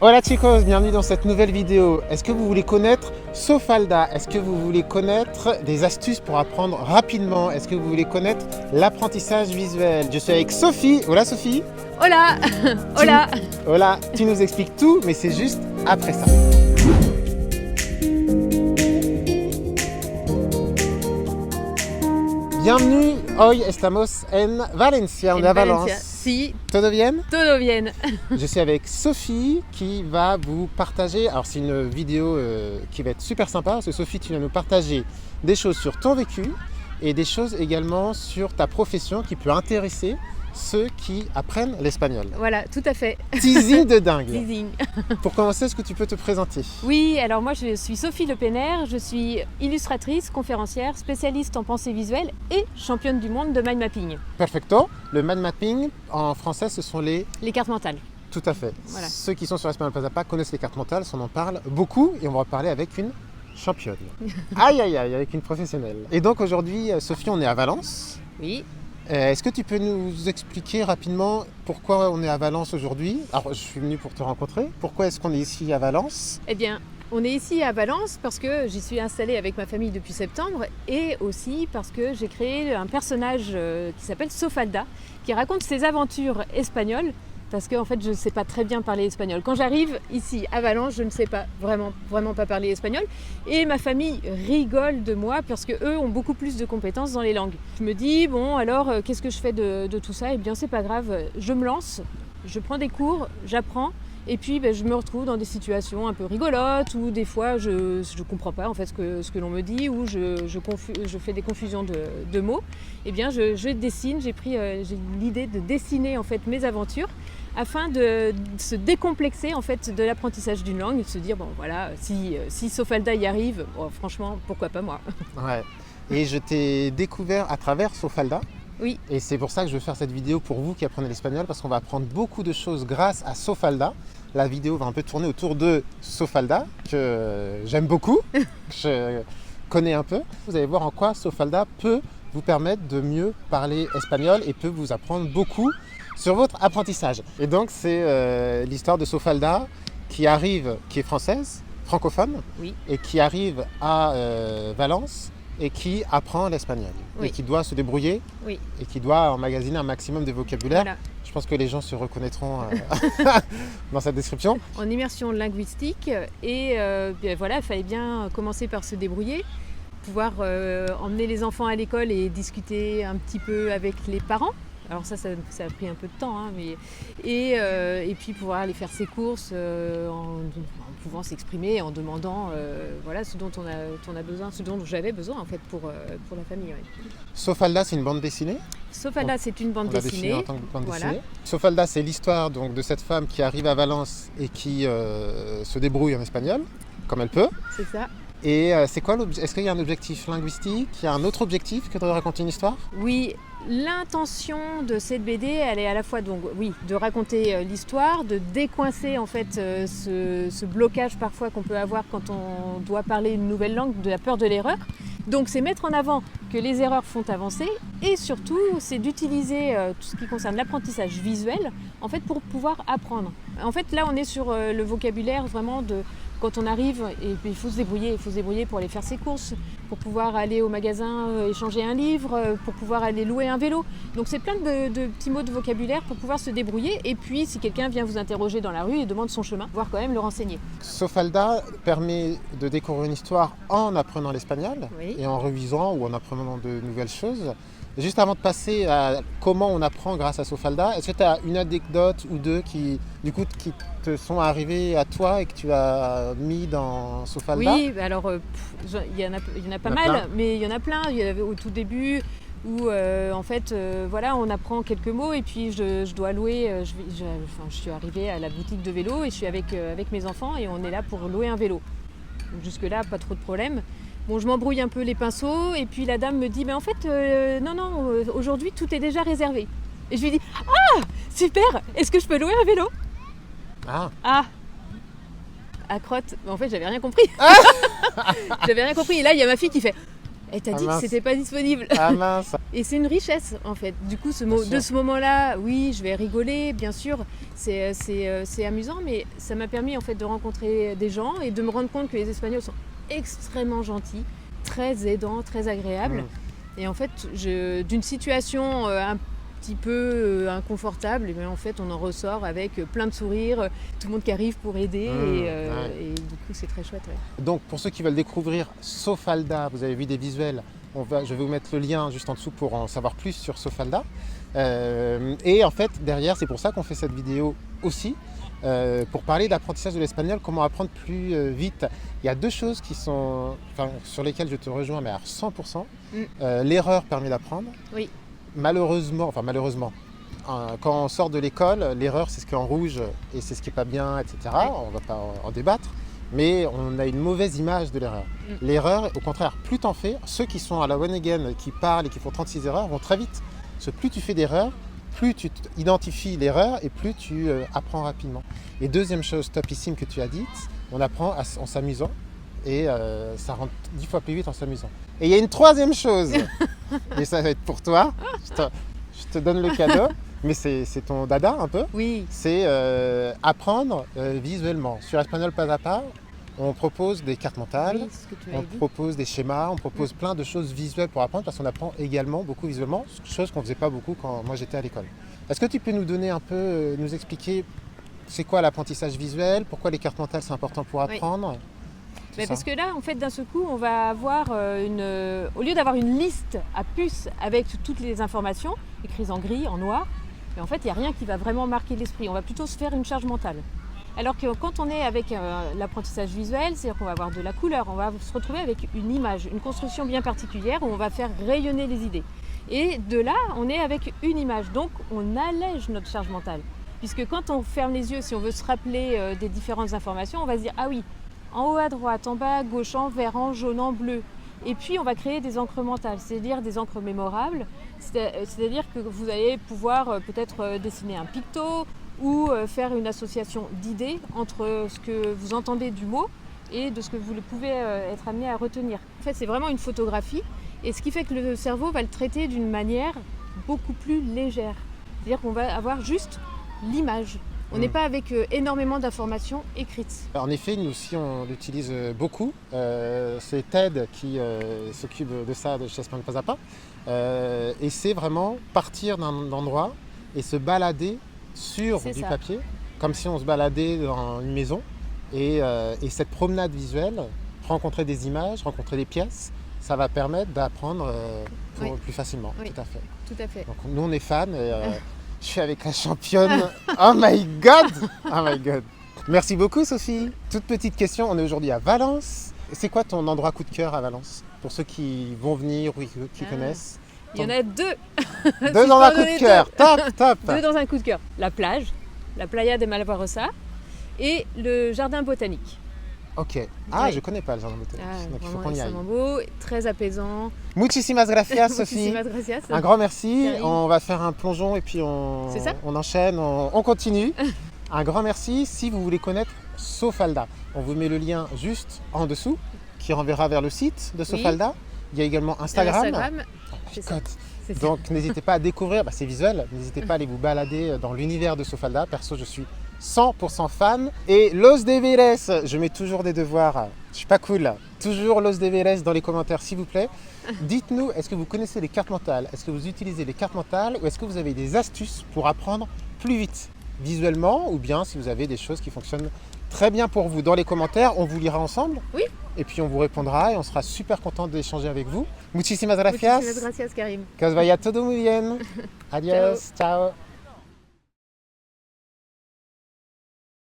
Hola chicos, bienvenue dans cette nouvelle vidéo. Est-ce que vous voulez connaître Sofalda? Est-ce que vous voulez connaître des astuces pour apprendre rapidement? Est-ce que vous voulez connaître l'apprentissage visuel? Je suis avec Sophie. Hola Sophie. Hola. Hola. Hola, tu nous expliques tout, mais c'est juste après ça. Bienvenue, hoy estamos en Valencia, on est à Valence. Si, Todo bien? todo bien. Je suis avec Sophie qui va vous partager, alors c'est une vidéo qui va être super sympa parce que Sophie, tu vas nous partager des choses sur ton vécu et des choses également sur ta profession qui peut intéresser ceux qui apprennent l'espagnol. Voilà, tout à fait. Teasing de dingue. Teasing. Pour commencer, est-ce que tu peux te présenter? Oui, alors moi je suis Sophie Le Penner, je suis illustratrice, conférencière, spécialiste en pensée visuelle et championne du monde de mind mapping. Perfecto. Le mind mapping, en français, ce sont les... Les cartes mentales. Tout à fait. Voilà. Ceux qui sont sur Espagnol Plazapa connaissent les cartes mentales, on en parle beaucoup et on va en parler avec une championne. Aïe aïe aïe, avec une professionnelle. Et donc aujourd'hui, Sophie, on est à Valence. Oui. Est-ce que tu peux nous expliquer rapidement pourquoi on est à Valence aujourd'hui? Alors, je suis venu pour te rencontrer. Pourquoi est-ce qu'on est ici à Valence? Eh bien, on est ici à Valence parce que j'y suis installée avec ma famille depuis septembre et aussi parce que j'ai créé un personnage qui s'appelle Sofalda, qui raconte ses aventures espagnoles. Parce qu'en fait, je ne sais pas très bien parler espagnol. Quand j'arrive ici à Valence, je ne sais pas vraiment pas parler espagnol. Et ma famille rigole de moi parce qu'eux ont beaucoup plus de compétences dans les langues. Je me dis, bon, alors, qu'est-ce que je fais de tout ça? Eh bien, c'est pas grave, je me lance, je prends des cours, j'apprends. Et puis, je me retrouve dans des situations un peu rigolotes où des fois, je ne comprends pas en fait ce que l'on me dit ou je fais des confusions de mots. Eh bien, je dessine, j'ai l'idée de dessiner en fait mes aventures afin de se décomplexer en fait de l'apprentissage d'une langue et de se dire, bon voilà, si Sofalda y arrive, bon, franchement, pourquoi pas moi? Ouais. Et je t'ai découvert à travers Sofalda. Oui. Et c'est pour ça que je veux faire cette vidéo pour vous qui apprenez l'espagnol, parce qu'on va apprendre beaucoup de choses grâce à Sofalda. La vidéo va un peu tourner autour de Sofalda, que j'aime beaucoup, que je connais un peu. Vous allez voir en quoi Sofalda peut vous permettre de mieux parler espagnol et peut vous apprendre beaucoup sur votre apprentissage. Et donc c'est l'histoire de Sofalda qui est française, francophone, Oui. et qui arrive à Valence et qui apprend l'espagnol. Oui. Et qui doit se débrouiller, Oui. et qui doit emmagasiner un maximum de vocabulaire. Voilà. Je pense que les gens se reconnaîtront dans cette description. En immersion linguistique et voilà, il fallait bien commencer par se débrouiller, pouvoir emmener les enfants à l'école et discuter un petit peu avec les parents. Alors ça a pris un peu de temps, hein, et puis pouvoir aller faire ses courses en pouvant s'exprimer, en demandant voilà, ce dont on a besoin, ce dont j'avais besoin en fait pour la famille. Ouais. Sofalda, c'est une bande dessinée. Sofalda, c'est une bande On l'a définie dessinée. en tant que bande Voilà. dessinée. Sofalda, c'est l'histoire donc, de cette femme qui arrive à Valence et qui se débrouille en espagnol, comme elle peut. C'est ça. Et c'est quoi est-ce qu'il y a un objectif linguistique? Il y a un autre objectif que de raconter une histoire? Oui, l'intention de cette BD, elle est à la fois donc, oui, de raconter l'histoire, de décoincer en fait ce blocage parfois qu'on peut avoir quand on doit parler une nouvelle langue, de la peur de l'erreur. Donc c'est mettre en avant que les erreurs font avancer et surtout c'est d'utiliser tout ce qui concerne l'apprentissage visuel en fait pour pouvoir apprendre. En fait là on est sur le vocabulaire vraiment de quand on arrive et il faut se débrouiller pour aller faire ses courses, pour pouvoir aller au magasin échanger un livre, pour pouvoir aller louer un vélo. Donc c'est plein de petits mots de vocabulaire pour pouvoir se débrouiller et puis si quelqu'un vient vous interroger dans la rue et demande son chemin, pouvoir quand même le renseigner. Sofalda permet de découvrir une histoire en apprenant l'espagnol, Oui. et en revisant ou en apprenant de nouvelles choses. Juste avant de passer à comment on apprend grâce à Sofalda, est-ce que tu as une anecdote ou deux qui te sont arrivées à toi et que tu as mis dans Sofalda? Oui, alors il y en a pas mal, mais il y en a plein. Il y avait au tout début où en fait voilà, on apprend quelques mots et puis je dois louer, je suis arrivée à la boutique de vélo et je suis avec mes enfants et on est là pour louer un vélo. Donc jusque-là, pas trop de problème. Bon, je m'embrouille un peu les pinceaux et puis la dame me dit, mais en fait, non, aujourd'hui tout est déjà réservé. Et je lui dis, ah, super, est-ce que je peux louer un vélo? Ah, à crotte. En fait, j'avais rien compris. J'avais rien compris. Et là, il y a ma fille qui fait, Et t'as Ah dit que mince. c'était pas disponible. Ah mince. Et c'est une richesse en fait. Du coup, Bien sûr. de ce moment-là, oui, je vais rigoler, bien sûr, c'est amusant, mais ça m'a permis en fait de rencontrer des gens et de me rendre compte que les Espagnols sont extrêmement gentils, très aidants, très agréables. Mm. Et en fait, d'une situation un petit peu inconfortable, et bien, en fait, on en ressort avec plein de sourires, tout le monde qui arrive pour aider, Ouais. et du coup, c'est très chouette. Ouais. Donc pour ceux qui veulent découvrir Sofalda, vous avez vu des visuels, je vais vous mettre le lien juste en dessous pour en savoir plus sur Sofalda. Et en fait, derrière, c'est pour ça qu'on fait cette vidéo aussi, pour parler d'apprentissage de l'espagnol, comment apprendre plus vite. Il y a deux choses sur lesquelles je te rejoins, mais à 100%. L'erreur permet d'apprendre. Oui. Malheureusement, quand on sort de l'école, l'erreur c'est ce qui est en rouge et c'est ce qui n'est pas bien, etc. Ouais. On ne va pas en débattre, mais on a une mauvaise image de l'erreur. L'erreur, au contraire, plus t'en fais, ceux qui sont à la one again, qui parlent et qui font 36 erreurs vont très vite. Parce que plus tu fais d'erreurs, plus tu identifies l'erreur et plus tu apprends rapidement. Et deuxième chose topissime que tu as dite, on apprend en s'amusant et ça rentre 10 fois plus vite en s'amusant. Et il y a une troisième chose, et ça va être pour toi, je te donne le cadeau, mais c'est ton dada un peu, Oui. c'est apprendre visuellement. Sur Espagnol Pas à Pas, on propose des cartes mentales, Oui, ce que tu on m'avais dit. propose des schémas, on propose plein de choses visuelles pour apprendre, parce qu'on apprend également beaucoup visuellement, chose qu'on ne faisait pas beaucoup quand moi j'étais à l'école. Est-ce que tu peux nous donner un peu, nous expliquer c'est quoi l'apprentissage visuel, pourquoi les cartes mentales c'est important pour apprendre Mais parce que là, en fait, d'un seul coup, on va avoir au lieu d'avoir une liste à puces avec toutes les informations, écrites en gris, en noir, mais en fait, il n'y a rien qui va vraiment marquer l'esprit. On va plutôt se faire une charge mentale. Alors que quand on est avec l'apprentissage visuel, c'est-à-dire qu'on va avoir de la couleur, on va se retrouver avec une image, une construction bien particulière où on va faire rayonner les idées. Et de là, on est avec une image. Donc, on allège notre charge mentale. Puisque quand on ferme les yeux, si on veut se rappeler des différentes informations, on va se dire « Ah oui, en haut à droite, en bas à gauche, en vert, en jaune, en bleu ». Et puis, on va créer des encres mentales, c'est-à-dire des encres mémorables. C'est-à-dire que vous allez pouvoir peut-être dessiner un picto ou faire une association d'idées entre ce que vous entendez du mot et de ce que vous pouvez être amené à retenir. En fait, c'est vraiment une photographie. Et ce qui fait que le cerveau va le traiter d'une manière beaucoup plus légère. C'est-à-dire qu'on va avoir juste l'image. On n'est pas avec énormément d'informations écrites. En effet, nous aussi on l'utilise beaucoup. C'est Ted qui s'occupe de ça de chez Espagnol Pas à Pas. Et c'est vraiment partir d'un endroit et se balader sur du papier, comme si on se baladait dans une maison. Et cette promenade visuelle, rencontrer des images, rencontrer des pièces, ça va permettre d'apprendre plus facilement. Oui. Tout à fait. Tout à fait. Donc nous on est fans et je suis avec la championne. Oh my god! Oh my god! Merci beaucoup Sophie. Toute petite question, on est aujourd'hui à Valence. C'est quoi ton endroit coup de cœur à Valence? Pour ceux qui vont venir ou qui connaissent. Il y en a deux. Deux dans un coup de cœur. Top, top. Deux dans un coup de cœur. La plage, la Playa de Malvarosa et le jardin botanique. Ok. Oui. Je connais pas le jardin botanique. Donc il faut qu'on y aille. Extrêmement beau, très apaisant. Muchísimas gracias Sophie. Muchísimas gracias. Un grand merci. Karine. On va faire un plongeon et puis C'est ça on enchaîne, on continue. Un grand merci. Si vous voulez connaître Sofalda, on vous met le lien juste en dessous qui renverra vers le site de Sofalda. Il y a également Instagram. C'est ça. C'est ça. Donc n'hésitez pas à découvrir, c'est visuel, n'hésitez pas à aller vous balader dans l'univers de Sofalda. Perso, je suis 100% fan. Et los deberes, je mets toujours des devoirs, je suis pas cool. Toujours los deberes dans les commentaires s'il vous plaît. Dites-nous, est-ce que vous connaissez les cartes mentales? Est-ce que vous utilisez les cartes mentales ou est-ce que vous avez des astuces pour apprendre plus vite visuellement, ou bien si vous avez des choses qui fonctionnent très bien pour vous dans les commentaires, on vous lira ensemble. Oui. Et puis on vous répondra et on sera super content d'échanger avec vous. Muchísimas gracias. Muchísimas gracias, Karim. Que os vaya todo muy bien. Adiós. Ciao.